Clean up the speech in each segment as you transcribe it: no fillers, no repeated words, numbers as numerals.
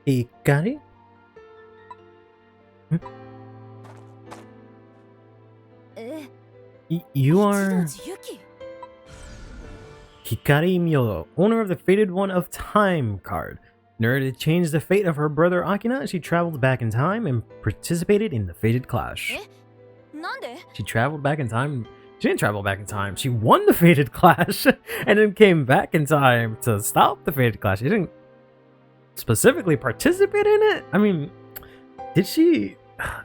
Hikari? You are Hikari Myodo, owner of the Fated One of Time card. In order to change the fate of her brother Akina, she traveled back in time and participated in the Fated Clash. She traveled back in time? She didn't travel back in time. She won the Fated Clash and then came back in time to stop the Fated Clash. She didn't specifically participate in it? I mean, did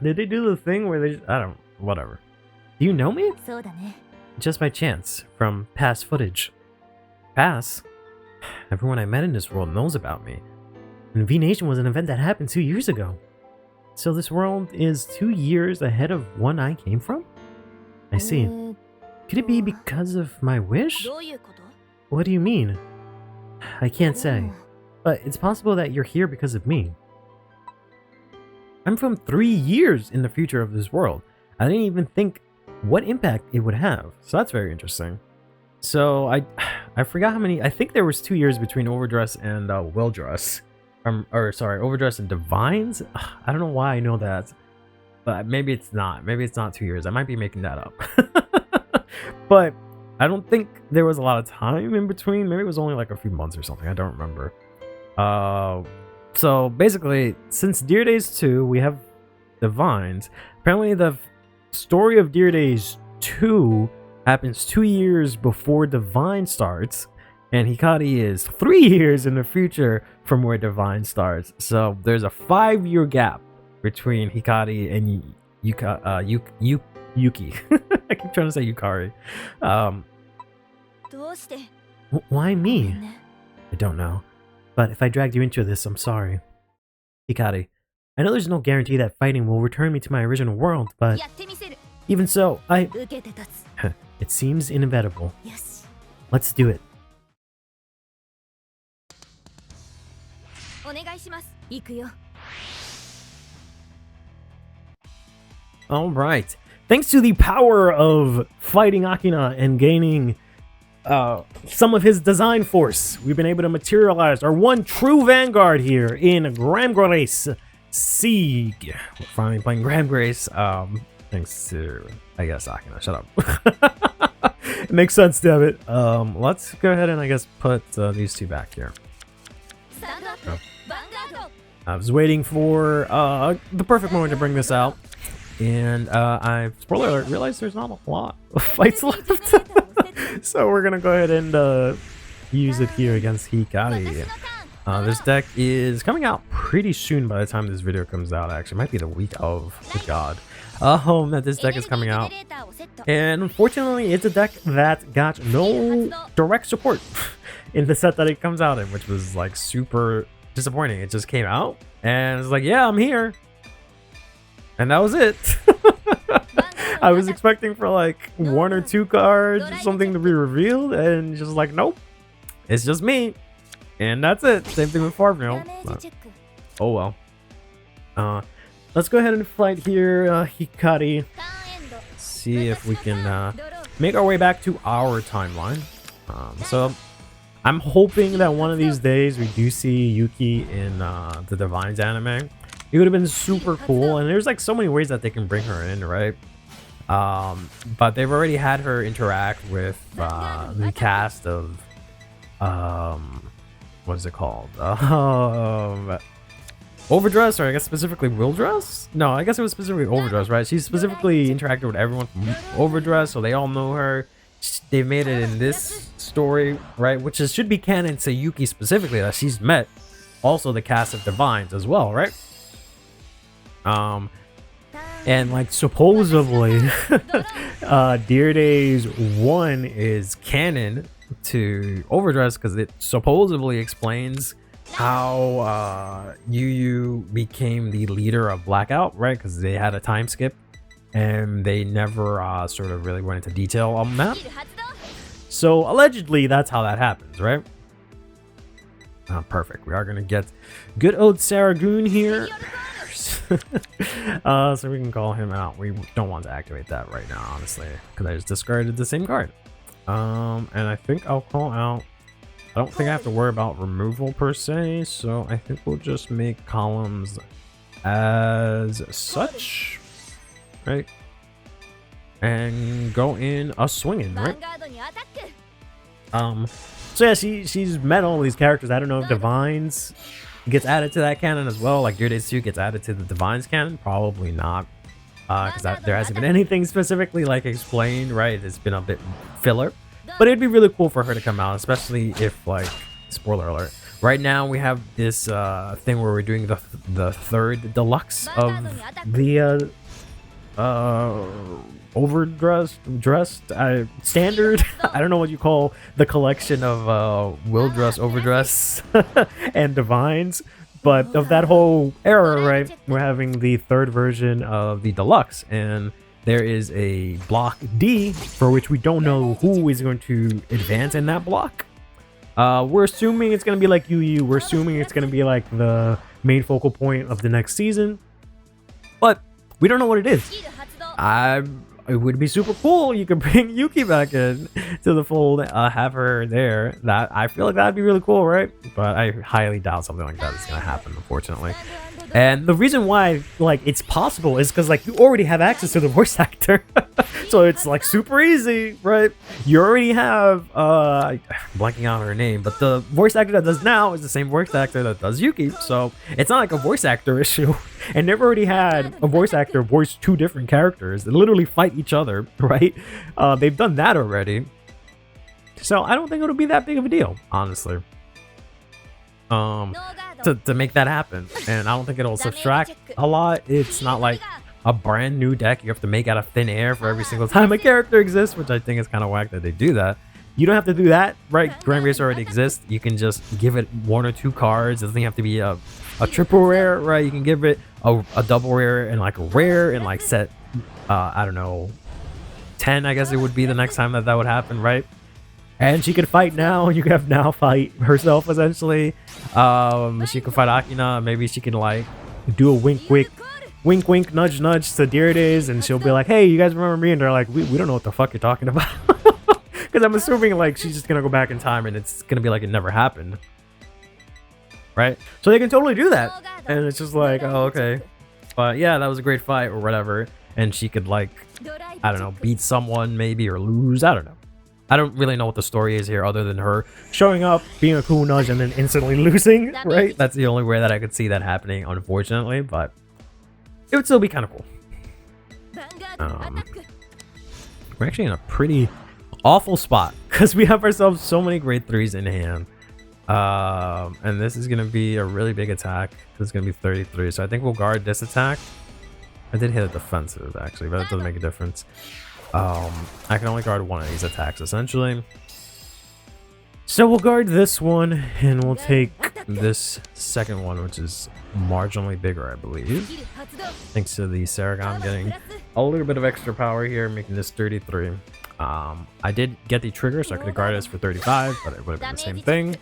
they do the thing where they... I don't... whatever. Do you know me? Just by chance, from past footage. Pass? Everyone I met in this world knows about me. And V-Nation was an event that happened 2 years ago. So this world is 2 years ahead of one I came from? I see. Could it be because of my wish? What do you mean? I can't say. But it's possible that you're here because of me. I'm from 3 years in the future of this world. I didn't even think what impact it would have. So that's very interesting. So I forgot how many. I think there was 2 years between Overdress and Well-Dress. Or sorry, Overdress and Divines. I don't know why I know that, but maybe it's not. Maybe it's not 2 years. I might be making that up. But I don't think there was a lot of time in between. Maybe it was only like a few months or something. I don't remember. So basically, since Dear Days 2, we have Divines. Apparently, the story of Dear Days 2 happens 2 years before Divine starts, and Hikari is 3 years in the future from where Divine starts. So there's a 5-year gap between Hikari and Yuki. I keep trying to say Yukari. Why me? I don't know. But if I dragged you into this, I'm sorry. Hikari, I know there's no guarantee that fighting will return me to my original world, but even so, it seems inevitable. Let's do it. Alright. Thanks to the power of fighting Akina and gaining some of his design force, we've been able to materialize our one true Vanguard here in Grand Grace Siege. We're finally playing Grand Grace. Thanks to, I guess, Akina. Shut up. It makes sense, damn it. Let's go ahead and I guess put these two back here. Oh. I was waiting for the perfect moment to bring this out, and I, spoiler alert, realized there's not a lot of fights left. So we're gonna go ahead and use it here against Hikari. This deck is coming out pretty soon by the time this video comes out. Actually, it might be the week of. Oh god. That this deck is coming out, and unfortunately it's a deck that got no direct support in the set that it comes out in, which was like super disappointing. It just came out and it's like, yeah, I'm here, and that was it. I was expecting for like 1 or 2 cards or something to be revealed, and just like, nope, it's just me, and that's it. Same thing with Farmville. Oh well. Let's go ahead and fight here, Hikari. See if we can make our way back to our timeline. So I'm hoping that one of these days we do see Yuki in the Divines anime. It would have been super cool, and there's like so many ways that they can bring her in, right? But they've already had her interact with the cast of what is it called? Overdress, or I guess specifically Will-Dress? No, I guess it was specifically Overdress, right? She's specifically interacted with everyone from Overdress, so they all know her. They've made it in this story, right? Which should be canon to Yuki specifically, that she's met also the cast of Divines as well, right? And like supposedly Dear Days 1 is canon to Overdress because it supposedly explains how Yu became the leader of Blackout, right? Because they had a time skip and they never sort of really went into detail on that. So allegedly that's how that happens, right? Perfect. We are going to get good old Saragoon here. So we can call him out. We don't want to activate that right now, honestly, because I just discarded the same card. And I think I'll call out I don't think I have to worry about removal per se, so I think we'll just make columns as such, right? And go in a swinging, right? So yeah, she's met all these characters. I don't know if Divines gets added to that canon as well, like Your Days 2 gets added to the Divines canon. Probably not, because there hasn't been anything specifically like explained, right? It's been a bit filler, but it'd be really cool for her to come out, especially if, like, spoiler alert, right now we have this thing where we're doing the third deluxe of the overdressed standard. I don't know what you call the collection of will dress, overdress, and divines, but of that whole era, right? We're having the third version of the deluxe, and there is a block D for which we don't know who is going to advance in that block. We're assuming it's going to be like UU. We're assuming it's going to be like the main focal point of the next season, but we don't know what it is. It would be super cool. You could bring Yuki back in to the fold, have her there. That, I feel like that'd be really cool, right? But I highly doubt something like that is gonna happen, unfortunately. And the reason why, like, it's possible is because, like, you already have access to the voice actor. So it's, like, super easy, right? You already have, I'm blanking out on her name, but the voice actor that does now is the same voice actor that does Yuki. So it's not like a voice actor issue. And they've already had a voice actor voice two different characters that literally fight each other, right? They've done that already. So I don't think it'll be that big of a deal, honestly. To make that happen, and I don't think it'll subtract a lot. It's not like a brand new deck you have to make out of thin air for every single time a character exists, which I think is kind of whack that they do that. You don't have to do that, right? Grand Race already exists. You can just give it one or two cards. It doesn't have to be a triple rare, right? You can give it a double rare and like a rare and like set I don't know, 10, I guess it would be the next time that would happen, right? And she could fight now. You could have now fight herself, essentially. She could fight Akina. Maybe she can, like, do a wink, nudge, nudge to Dear Days, and she'll be like, hey, you guys remember me? And they're like, we don't know what the fuck you're talking about. Because I'm assuming, like, she's just going to go back in time, and it's going to be like it never happened. Right? So they can totally do that. And it's just like, oh, okay. But, yeah, that was a great fight, or whatever. And she could, like, I don't know, beat someone, maybe, or lose. I don't know. I don't really know what the story is here other than her showing up, being a cool nudge, and then instantly losing, right? That's the only way that I could see that happening, unfortunately, but it would still be kind of cool. We're actually in a pretty awful spot because we have ourselves so many grade 3s in hand. And this is going to be a really big attack. This is going to be 33, so I think we'll guard this attack. I did hit a defensive, actually, but it doesn't make a difference. I can only guard one of these attacks, essentially. So we'll guard this one, and we'll take this second one, which is marginally bigger, I believe. Thanks to the Saragon getting a little bit of extra power here, making this 33. I did get the trigger, so I could have guarded this for 35, but it would have been the same thing.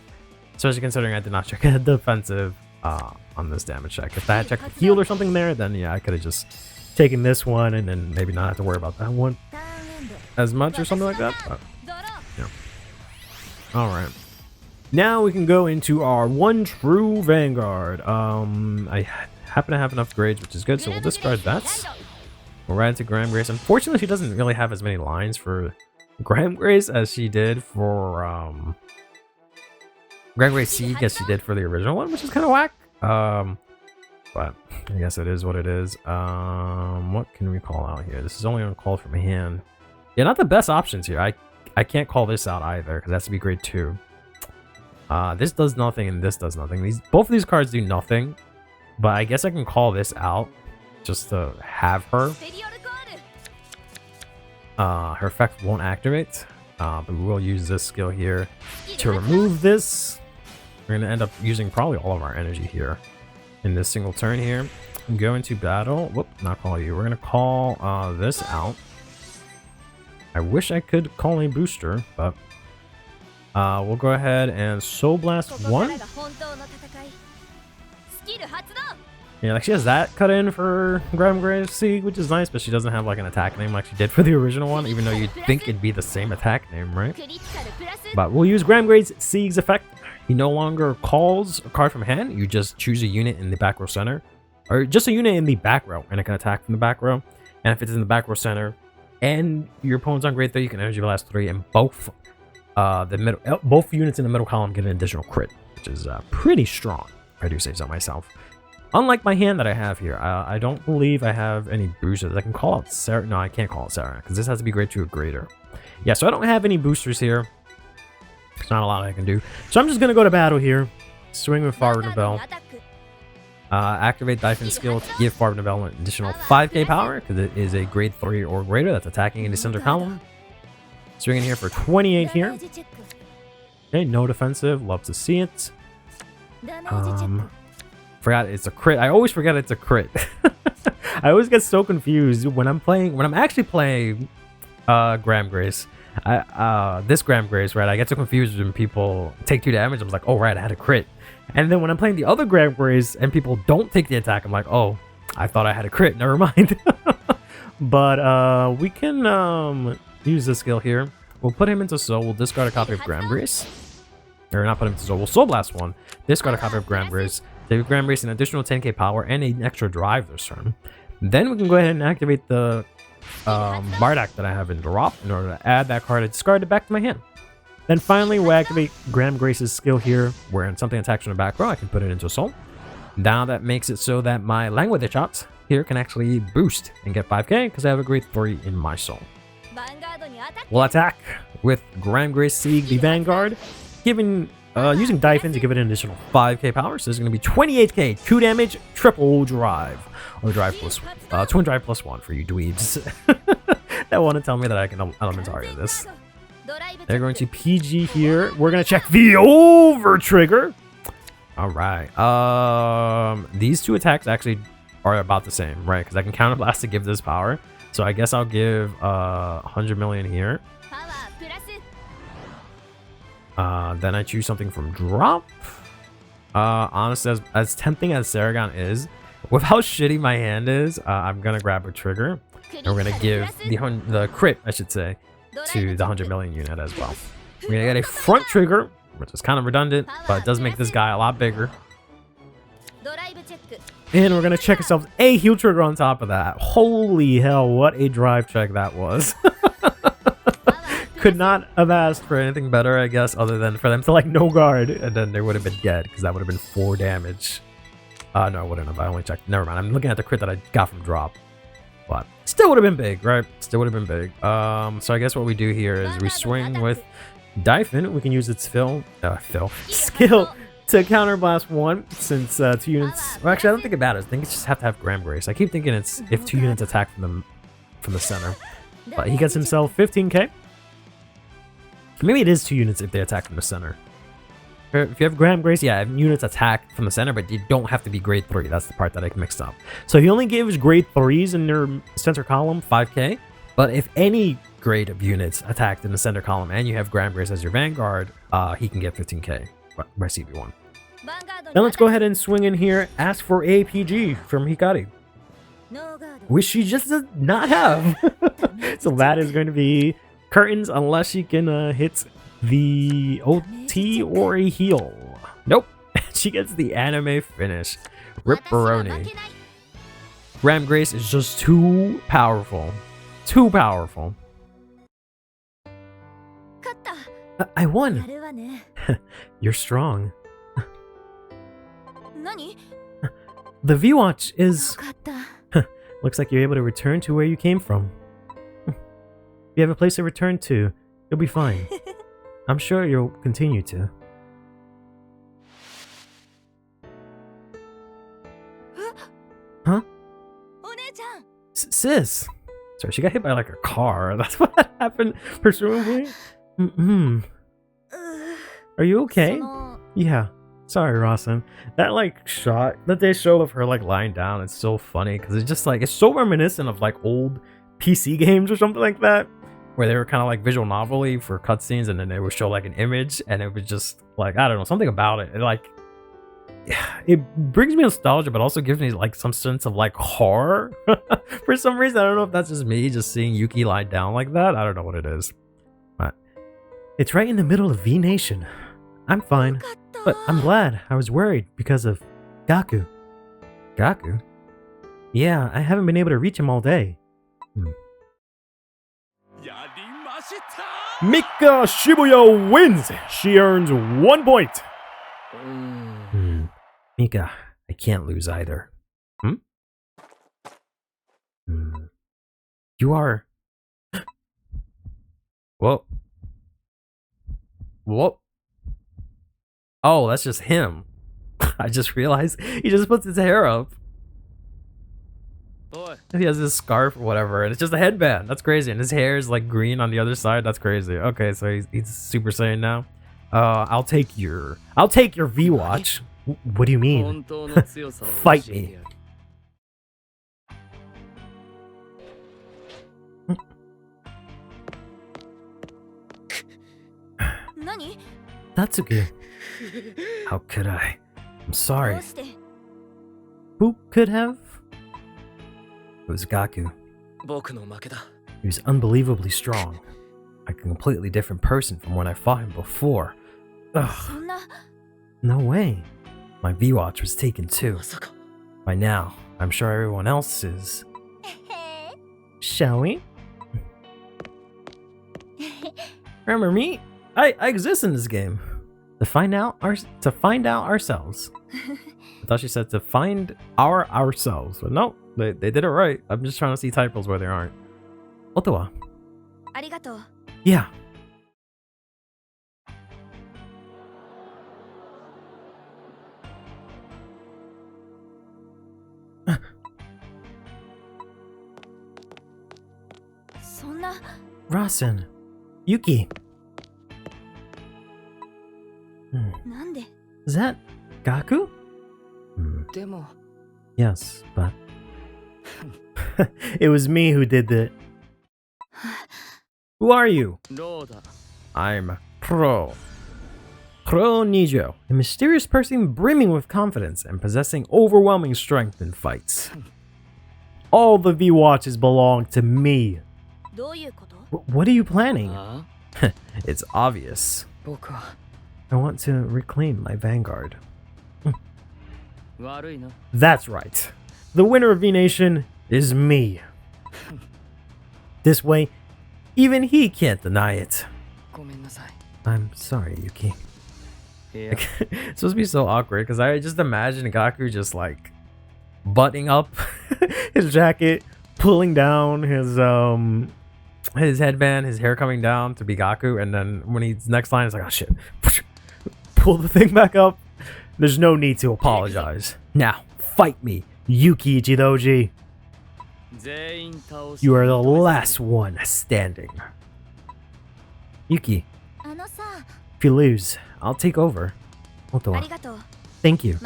Especially considering I did not check a defensive on this damage check. If I had checked the heal or something there, then yeah, I could have just taking this one and then maybe not have to worry about that one as much or something like that, but yeah. All right, now we can go into our one true Vanguard. I happen to have enough grades, which is good, so we'll discard that. We'll ride into Grand Grace. Unfortunately, she doesn't really have as many lines for Grand Grace as she did for Grand Grace Siege as she did for the original one, which is kind of whack. But I guess it is what it is. What can we call out here? This is only on call from hand. Yeah, not the best options here. I can't call this out either because it has to be grade 2. This does nothing and this does nothing. Both of these cards do nothing, but I guess I can call this out just to have her. Her effect won't activate, but we will use this skill here to remove this. We're gonna end up using probably all of our energy here in this single turn here. Go into battle. Whoop, not call you. We're gonna call this out. I wish I could call a booster, but we'll go ahead and Soul Blast 1. Yeah, like she has that cut in for Grahamgrave's Siege, which is nice, but she doesn't have like an attack name like she did for the original one, even though you'd think it'd be the same attack name, right? But we'll use Grahamgrave's Siege effect. He no longer calls a card from hand, you just choose a unit in the back row center, or just a unit in the back row, and it can attack from the back row. And if it's in the back row center, and your opponent's on grade 3, you can energy blast 3, and both both units in the middle column get an additional crit, which is pretty strong, if I do say so myself. Unlike my hand that I have here, I don't believe I have any boosters. I can call out Sarah. No, I can't call out Sarah because this has to be grade 2 or greater. Yeah, so I don't have any boosters here. There's not a lot I can do. So I'm just going to go to battle here. Swing with Forward Rebel. Activate Dyphon's skill to give Forward Rebel an additional 5k power because it is a grade 3 or greater that's attacking in the center column. Swing in here for 28 here. Okay, no defensive. Love to see it. Forgot it's a crit. I always forget it's a crit. I always get so confused when I'm actually playing Grahamgrace. This Grahamgrace, right? I get so confused when people take 2 damage. I'm like, oh right, I had a crit. And then when I'm playing the other Grahamgrace and people don't take the attack, I'm like, oh, I thought I had a crit. Never mind. But we can use this skill here. We'll put him into Soul. We'll discard a copy of Grahamgrace. Or not put him into Soul. We'll Soul Blast 1. Discard a copy of Grahamgrace. Give Grahamgrace an additional 10k power and an extra drive this turn. Then we can go ahead and activate the Bardak that I have in drop in order to add that card and discard it back to my hand. Then finally we'll activate Grahamgrace's skill here, where when something attacks from the back row, I can put it into Soul. Now that makes it so that my Language shots here can actually boost and get 5k because I have a grade 3 in my Soul. We'll attack with Grahamgrace Siege, the Vanguard, giving using Dyphon to give it an additional 5k power. So it's going to be 28k, 2 damage, triple drive. Or drive plus, twin drive plus 1 for you dweebs that want to tell me that I can Elementary this. They're going to PG here. We're going to check the over trigger. All right. These 2 attacks actually are about the same, right? Because I can counterblast to give this power. So I guess I'll give 100 million here. Then I choose something from drop. Honestly, as tempting as Saragon is, with how shitty my hand is, I'm gonna grab a trigger, and we're gonna give the crit, I should say, to the 100 million unit as well. We're gonna get a front trigger, which is kind of redundant, but it does make this guy a lot bigger. And we're gonna check ourselves a heal trigger on top of that. Holy hell, what a drive check that was. Could not have asked for anything better, I guess, other than for them to like no guard, and then they would have been dead because that would have been 4 damage. No, I wouldn't have. I only checked. Never mind. I'm looking at the crit that I got from drop, but still would have been big, right? Still would have been big. So I guess what we do here is we swing with Dyphon. We can use its skill to counterblast 1 since 2 units. Well, actually, I don't think it matters. I think it just have to have Grahamgrace. I keep thinking it's if 2 units attack from the center, but he gets himself 15k. Maybe it is 2 units if they attack from the center. If you have Grahamgrace, yeah, units attack from the center, but you don't have to be grade 3. That's the part that I mixed up. So he only gives grade 3s in their center column, 5k. But if any grade of units attacked in the center column and you have Grahamgrace as your Vanguard, he can get 15k by CB1. Now let's go ahead and swing in here. Ask for APG from Hikari, which she just does not have. So that is going to be curtains unless she can hit the OT or a heal. Nope. She gets the anime finish. Ripperoni. Grahamgrace is just too powerful. Too powerful. I won. You're strong. The V-Watch is... Looks like you're able to return to where you came from. You have a place to return to. You'll be fine. I'm sure you'll continue to. Huh? Sis! Sorry, she got hit by like a car. That's what happened, presumably. Are you okay? Yeah. Sorry, Rawson. That like shot that they show of her like lying down, it's so funny because it's just like, it's so reminiscent of like old PC games or something like that, where they were kind of like visual novel-y for cutscenes, and then they would show like an image, and it was just like, I don't know, something about it. it brings me nostalgia, but also gives me like some sense of like horror. For some reason, I don't know if that's just me just seeing Yuki lie down like that. I don't know what it is. But it's right in the middle of V Nation. I'm fine, but I'm glad. I was worried because of Gaku. Gaku? Yeah, I haven't been able to reach him all day. Mika Shibuya wins. She earns 1 point. Mika, I can't lose either. You are... Whoa. Whoa. Oh, that's just him. I just realized he just puts his hair up. He has this scarf or whatever, and it's just a headband. That's crazy. And his hair is like green on the other side. That's crazy. Okay, so he's Super Saiyan now. I'll take your V-Watch. What do you mean? Fight me. Tatsuki. How could I? I'm sorry. Who could have? It was Gaku. He was unbelievably strong. A completely different person from when I fought him before. Ugh. No way. My V-Watch was taken too. By now, I'm sure everyone else is. Shall we? Remember me? I exist in this game. To find out ourselves. I thought she said to find ourselves. But no, they did it right. I'm just trying to see typos where there aren't. Otowa. Arigato. Yeah. Rasen. Yuki. Is that Gaku? Yes, but it was me who did that. Who are you? I'm Pro Nijo, a mysterious person brimming with confidence and possessing overwhelming strength in fights. All the V-Watches belong to me. What are you planning? It's obvious. I want to reclaim my Vanguard. That's right. The winner of V-Nation is me. This way, even he can't deny it. I'm sorry, Yuki. It's supposed to be so awkward because I just imagine Gaku just like buttoning up his jacket, pulling down his headband, his hair coming down to be Gaku, and then when he's next line, it's like, oh shit, pull the thing back up. There's no need to apologize. Now, fight me, Yuki Ichidoji. You are the last one standing. Yuki, if you lose, I'll take over. Otowa. Thank you.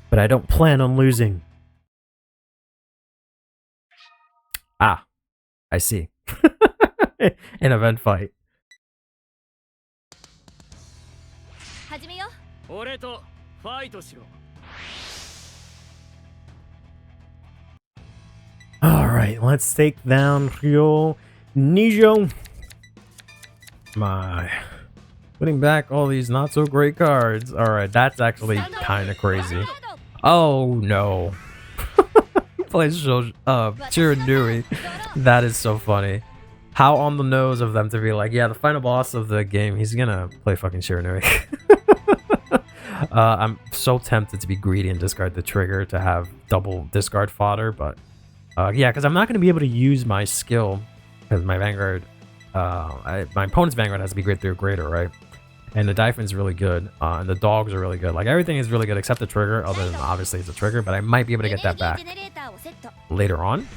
But I don't plan on losing. Ah, I see. An event fight. Alright, let's take down Ryo Nijo. Putting back all these not so great cards. Alright, that's actually kind of crazy. Oh no. Plays Shiranui. That is so funny. How on the nose of them to be like, yeah, the final boss of the game, he's gonna play fucking Shiranui. I'm so tempted to be greedy and discard the trigger to have double discard fodder, but yeah, because I'm not going to be able to use my skill because my Vanguard, my opponent's Vanguard has to be great through greater, right? And the Dyphon's really good, and the dogs are really good. Like everything is really good except the trigger, other than obviously it's a trigger, but I might be able to get that back later on.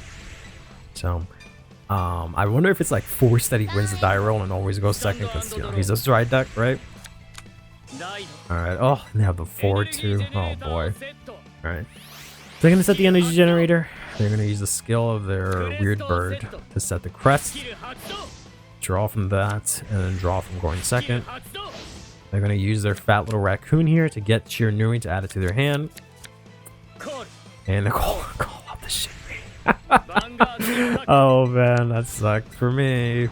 So I wonder if it's like forced that he wins the die roll and always goes second because you know he's a stride deck, right? Alright, oh, they have the 4-2. Oh boy. Alright. They're gonna set the energy generator. They're gonna use the skill of their weird bird to set the crest. Draw from that, and then draw from going second. They're going to use their fat little raccoon here to get Shiranui to add it to their hand. And they're call out the shit. Oh man, that sucks for me.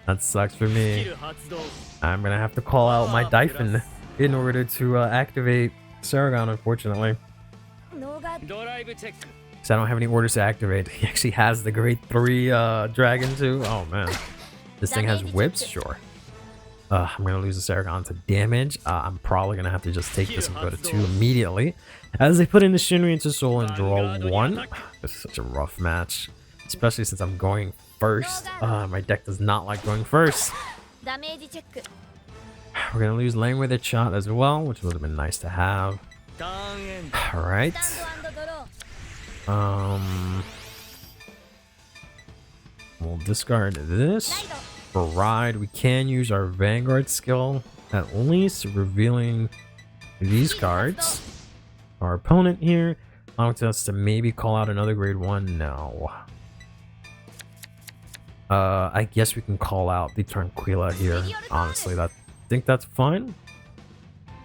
That sucks for me. I'm going to have to call out my Dyphon in order to activate Saragon, unfortunately. Because I don't have any orders to activate. He actually has the grade 3 dragon too. Oh man. This thing has whips? Sure. I'm going to lose the Saragon to damage. I'm probably going to have to just take this and go to 2 immediately. As they put in the Shinri into Soul and draw 1. This is such a rough match. Especially since I'm going first. My deck does not like going first. We're going to lose Lane with a shot as well, which would have been nice to have. Alright. We'll discard this. For Ride, we can use our Vanguard skill, at least revealing these cards. Our opponent here allowing us to maybe call out another grade 1. No. I guess we can call out the Tranquila here. Honestly, I think that's fine.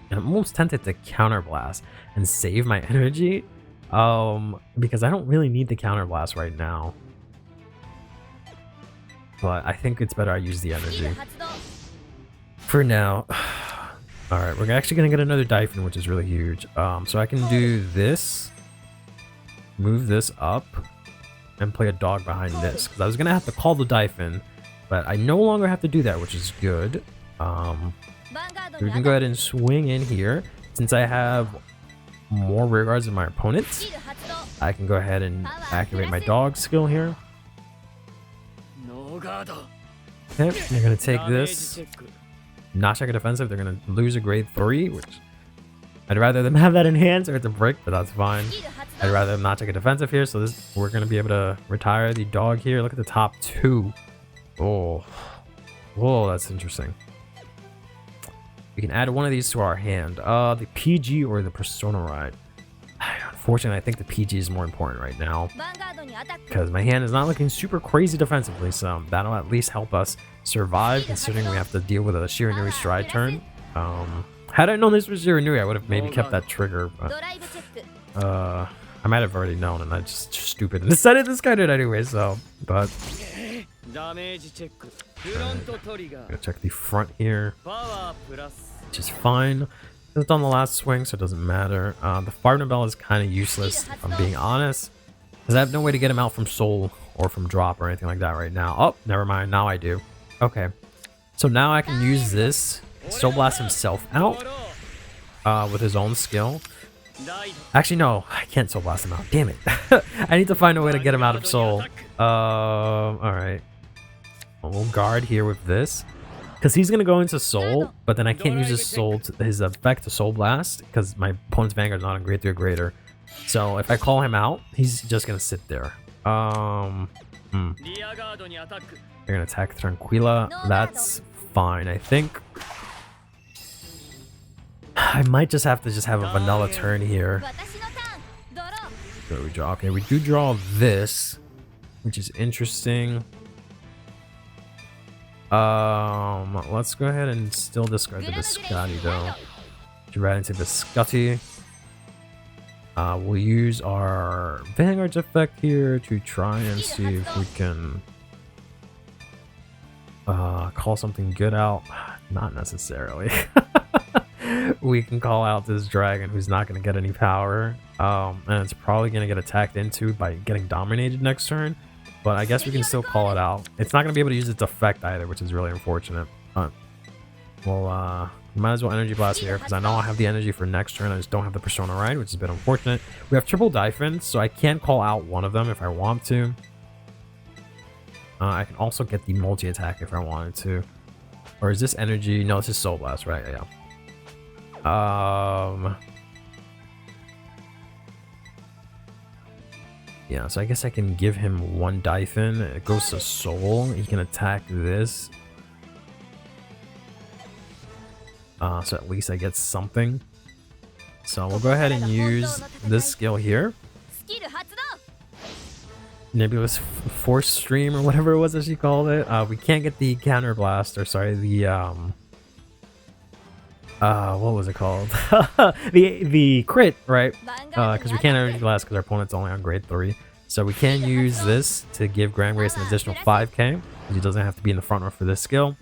And I'm almost tempted to counterblast and save my energy. Because I don't really need the counterblast right now. But I think it's better I use the energy. For now. Alright, we're actually going to get another Dyphon, which is really huge. So I can do this. Move this up. And play a dog behind this. Because I was going to have to call the Dyphon. But I no longer have to do that, which is good. So we can go ahead and swing in here. Since I have more rear guards than my opponents, I can go ahead and activate my dog skill here. Okay, they're going to take this. Not check a defensive. They're going to lose a grade 3, which I'd rather them have that enhance or it's a brick, but that's fine. I'd rather them not take a defensive here. So this, we're going to be able to retire the dog here. Look at the top 2. Oh, that's interesting. We can add one of these to our hand. The PG or the Persona Ride. Unfortunately, I think the PG is more important right now. Because my hand is not looking super crazy defensively, so that'll at least help us survive, considering we have to deal with a Shiranui stride turn. Had I known this was Shiranui, I would have maybe kept that trigger, but I might have already known, and I just stupid and decided to discard it anyway, so, but... Gonna check the front here, which is fine. It's on the last swing, so it doesn't matter. The Fardner Bell is kind of useless, if I'm being honest, because I have no way to get him out from Soul or from Drop or anything like that right now. Oh, never mind. Now I do. Okay. So now I can use this, Soul Blast himself out with his own skill. Actually, no. I can't Soul Blast him out. Damn it. I need to find a way to get him out of Soul. Alright. We'll guard here with this. Because he's going to go into Soul, but then I can't use his effect to Soul Blast because my opponent's Vanguard is not on grade 3 or greater. So if I call him out, he's just going to sit there. They're going to attack Tranquila. That's fine, I think. I might just have to have a vanilla turn here. What do we draw? Okay, we do draw this, which is interesting. Let's go ahead and still discard the Biscotti though. To right into Biscotti. We'll use our Vanguard's effect here to try and see if we can call something good out. Not necessarily. We can call out this dragon who's not going to get any power. And it's probably going to get attacked into by getting dominated next turn. But I guess we can still call it out. It's not going to be able to use its effect either, which is really unfortunate. But well, might as well Energy Blast here, because I know I have the energy for next turn. I just don't have the Persona Ride, which is a bit unfortunate. We have triple Dyphon, so I can call out one of them if I want to. I can also get the multi-attack if I wanted to. Or is this energy? No, this is Soul Blast, right? Yeah. Yeah, so I guess I can give him one Dyphon. It goes to Soul. He can attack this. So at least I get something. So we'll go ahead and use this skill here. Maybe it was Force Stream or whatever it was that she called it. We can't get the Counter Blast, or sorry, the what was it called? the crit, right? Because we can't energy blast because our opponent's only on grade 3. So we can use this to give Grand Grace an additional 5k. He doesn't have to be in the front row for this skill.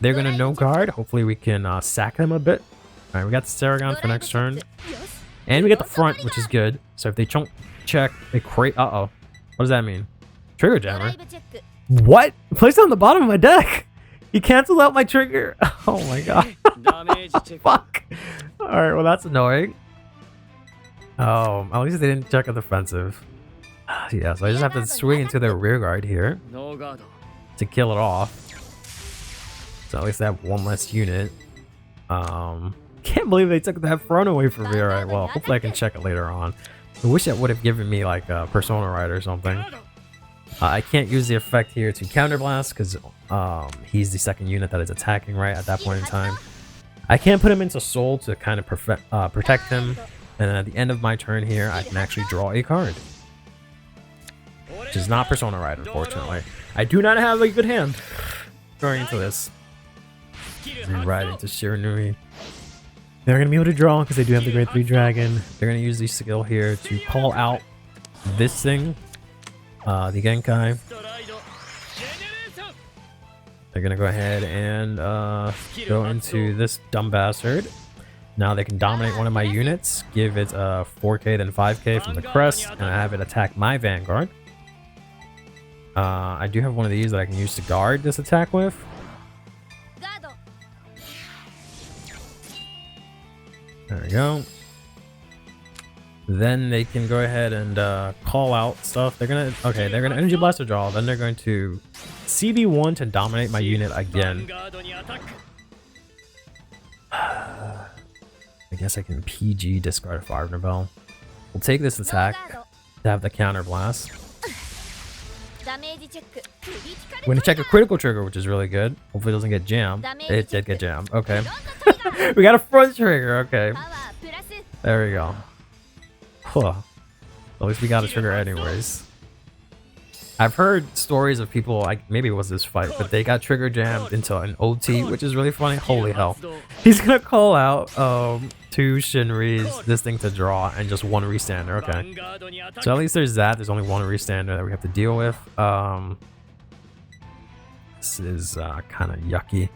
They're going to no guard. Hopefully we can sack them a bit. Alright, we got the Saragon for next turn. And we get the front, which is good. So if they don't check a crate... Uh-oh. What does that mean? Trigger jammer? What? Placed on the bottom of my deck! He canceled out my trigger! Oh my god. Fuck. Alright, well that's annoying. Oh, at least they didn't check a defensive. Yeah, so I just have to swing into their rear guard here to kill it off. So at least I have one less unit. Can't believe they took that front away from me. Alright, well, hopefully I can check it later on. I wish it would have given me like a Persona Ride or something. I can't use the effect here to counterblast because he's the second unit that is attacking right at that point in time. I can't put him into Soul to kind of protect him. And then at the end of my turn here, I can actually draw a card. Which is not Persona Ride, unfortunately. I do not have a good hand going into this. Right into Shiranui. They're going to be able to draw because they do have the grade 3 dragon. They're going to use the skill here to call out this thing. The Genkai. They're going to go ahead and go into this dumb bastard. Now they can dominate one of my units, give it 4k then 5k from the crest, and I have it attack my Vanguard. I do have one of these that I can use to guard this attack with. There we go. Then they can go ahead and call out stuff. They're gonna Energy Blast to draw. Then they're going to CB1 to dominate my unit again. I guess I can PG discard a Fire Bell. We'll take this attack to have the counter blast. We're gonna check a critical trigger, which is really good. Hopefully it doesn't get jammed. It did get jammed. Okay. We got a front trigger. Okay. There we go. Huh. At least we got a trigger anyways. I've heard stories of people, like maybe it was this fight, but they got trigger jammed into an OT, which is really funny. Holy hell. He's gonna call out 2 Shinris, this thing to draw, and just 1 restander. Okay. So at least there's that. There's only 1 restander that we have to deal with. This is kind of yucky.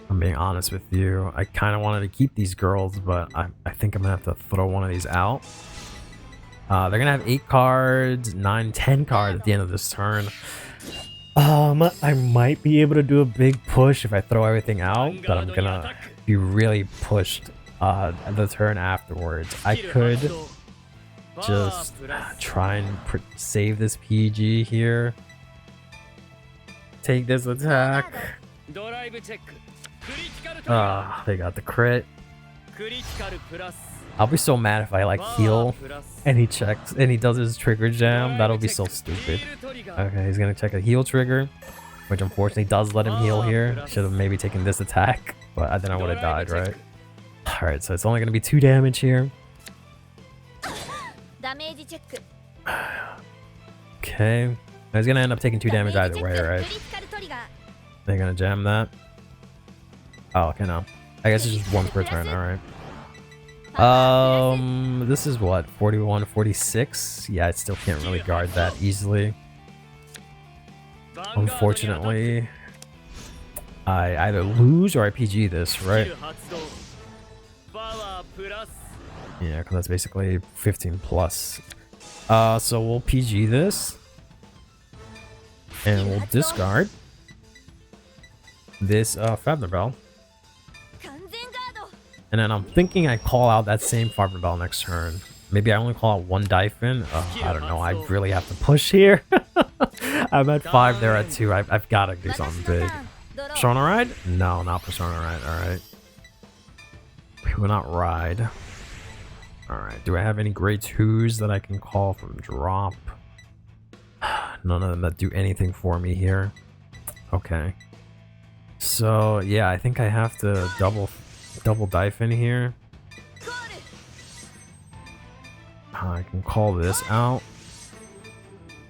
I'm being honest with you. I kind of wanted to keep these girls, but I think I'm gonna have to throw one of these out. They're gonna have 8 cards, 9, 10 cards at the end of this turn. I might be able to do a big push if I throw everything out, but I'm gonna be really pushed the turn afterwards. I could just try and save this PG here. Take this attack. They got the crit. I'll be so mad if I like heal and he checks and he does his trigger jam. That'll be so stupid. Okay, he's gonna check a heal trigger, which unfortunately does let him heal here. Should have maybe taken this attack, but then I would have died, right? Alright, so it's only gonna be 2 damage here. Okay. He's gonna end up taking 2 damage either way, right? They're gonna jam that. Oh, okay, no. I guess it's just 1 per turn, alright. This is what, 41, 46? Yeah, I still can't really guard that easily. Unfortunately, I either lose or I PG this, right? Yeah, because that's basically 15 plus. So we'll PG this. And we'll discard this Feather Bell. And then I'm thinking I call out that same Farmer Bell next turn. Maybe I only call out 1 Dyphon. I don't know. I really have to push here. I'm at 5. They're at 2. I've got to do something big. Persona Ride? No, not Persona Ride. Alright. We will not ride. Alright. Do I have any grade 2s that I can call from drop? None of them that do anything for me here. Okay. So, yeah, I think I have to double Dyphon here. I can call this out.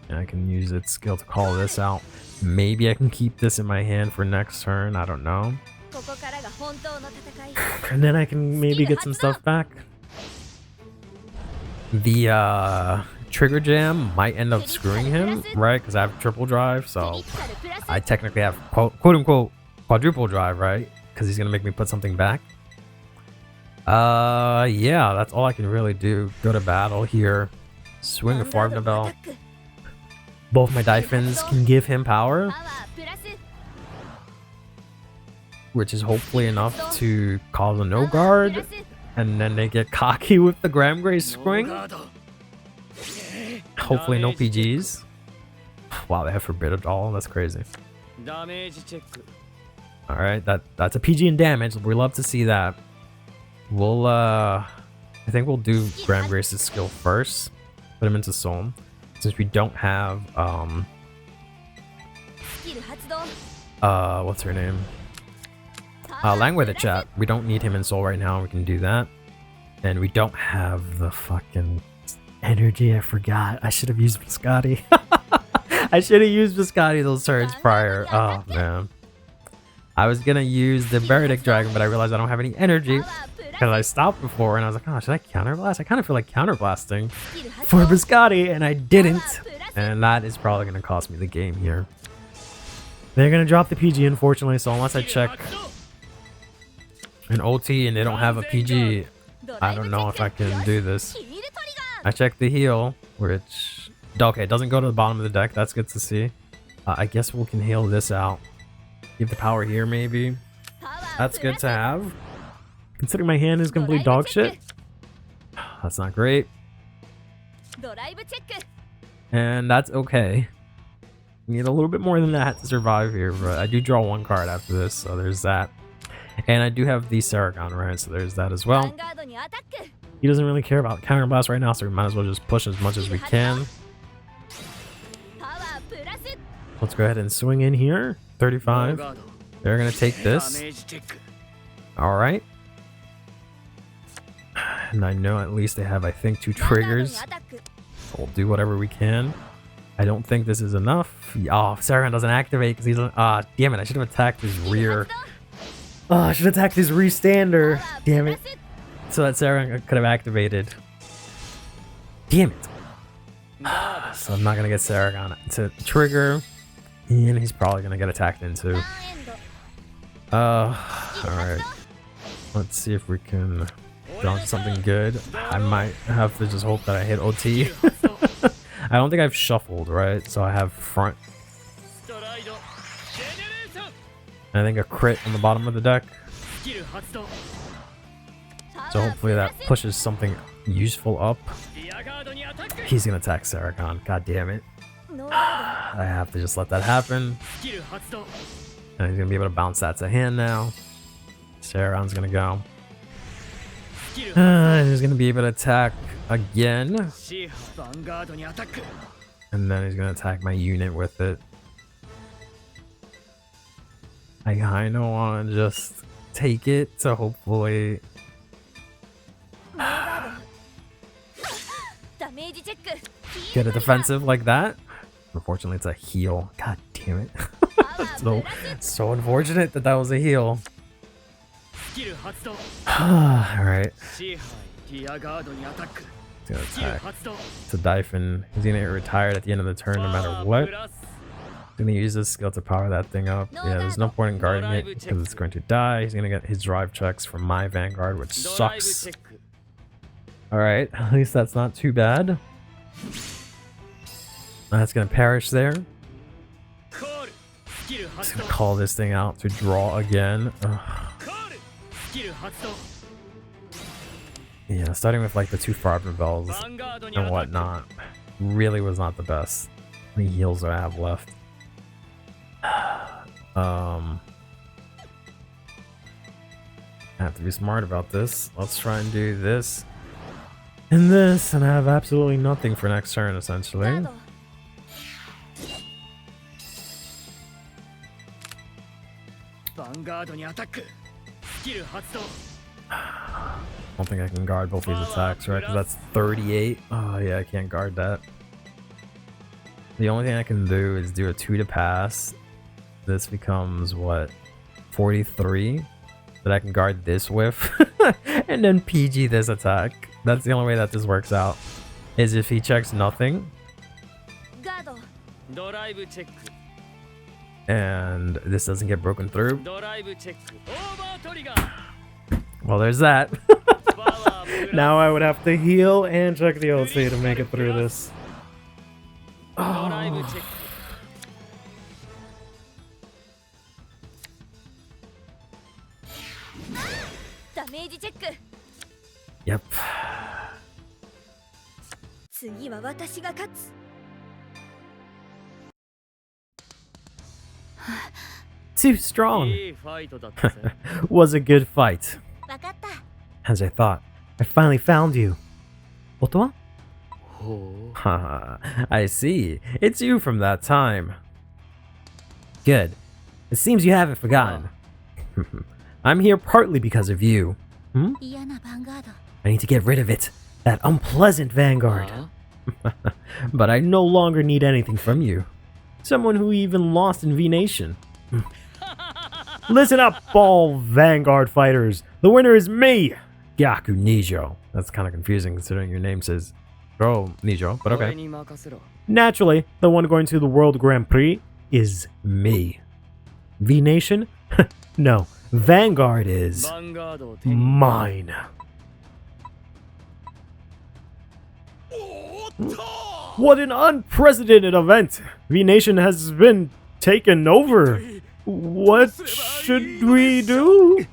And I can use its skill to call this out. Maybe I can keep this in my hand for next turn. I don't know. And then I can maybe get some stuff back. The trigger jam might end up screwing him, right? Because I have triple drive, so I technically have quote unquote quadruple drive, right? Because he's gonna make me put something back. Yeah, that's all I can really do. Go to battle here, swing a Farm Bell. Both my Daifins can give him power, which is hopefully enough to cause a no guard, and then they get cocky with the Graham Grace swing. Hopefully no PGs. Wow, they have forbidden all. That's crazy. Alright, that's a PG in damage. We love to see that. We'll I think we'll do Graham Grace's skill first. Put him into Soul. Since we don't have what's her name? Language the chat. We don't need him in Soul right now. We can do that. And we don't have the fucking energy. I forgot. I should have used Biscotti. I should have used Biscotti those turns prior. Oh man. I was gonna use the Beredict Dragon, but I realized I don't have any energy because I stopped before and I was like, oh, should I counterblast? I kind of feel like counterblasting for Biscotti, and I didn't. And that is probably gonna cost me the game here. They're gonna drop the PG, unfortunately, so unless I check an OT and they don't have a PG, I don't know if I can do this. I checked the heal, which okay, it doesn't go to the bottom of the deck. That's good to see. I guess we can heal this out. Give the power here, maybe. That's good to have. Considering my hand is complete dog shit. That's not great. And that's okay. We need a little bit more than that to survive here, but I do draw one card after this, so there's that. And I do have the Saragon, right? So there's that as well. He doesn't really care about counterblast right now, so we might as well just push as much as we can. Let's go ahead and swing in here. 35. They're gonna take this. Alright. And I know at least they have, I think, 2 triggers. So we'll do whatever we can. I don't think this is enough. Oh, Saragon doesn't activate because he's damn it, I should have attacked his rear. Oh, I should have attacked his re-stander. Damn it. So that Saragon could have activated. Damn it. So I'm not gonna get Saragon to trigger. And he's probably gonna get attacked into. Alright. Let's see if we can draw into something good. I might have to just hope that I hit OT. I don't think I've shuffled, right? So I have front. I think a crit on the bottom of the deck. So hopefully that pushes something useful up. He's gonna attack Saragon. God damn it. I have to just let that happen. And he's gonna be able to bounce that to hand now. Saragon's gonna go. And he's gonna be able to attack again. And then he's gonna attack my unit with it. I kinda wanna just take it to hopefully get a defensive like that. Unfortunately, it's a heal. God damn it. so unfortunate that that was a heal. Alright. He's gonna attack. It's a Daifin. He's gonna get retired at the end of the turn no matter what. He's gonna use this skill to power that thing up. Yeah, there's no point in guarding it because it's going to die. He's gonna get his drive checks from my Vanguard, which sucks. Alright, at least that's not too bad. That's gonna perish there. Just gonna call this thing out to draw again. Yeah, starting with like the 2 Farber Bells and whatnot really was not the best. How many heals do I have left? I have to be smart about this. Let's try and do this and this, and I have absolutely nothing for next turn essentially. I don't think I can guard both these attacks, right? Because that's 38. Oh yeah, I can't guard that. The only thing I can do is do a 2 to pass. This becomes what? 43. that I can guard this with, and then PG this attack. That's the only way that this works out, is if he checks nothing. And this doesn't get broken through. Well, there's that. Now I would have to heal and check the OC to make it through this. Oh. Yep. Too strong. Was a good fight. As I thought. I finally found you. Otowa? Haha, I see. It's you from that time. Good. It seems you haven't forgotten. I'm here partly because of you. I need to get rid of it. That unpleasant Vanguard. But I no longer need anything from you. Someone who even lost in V-Nation. Listen up, all Vanguard fighters. The winner is me, Gyaku Nijo. That's kind of confusing considering your name says Bro Nijo, but okay. Naturally, the one going to the World Grand Prix is me. V-Nation? No, Vanguard is mine. What an unprecedented event! V-Nation has been taken over. What should we do?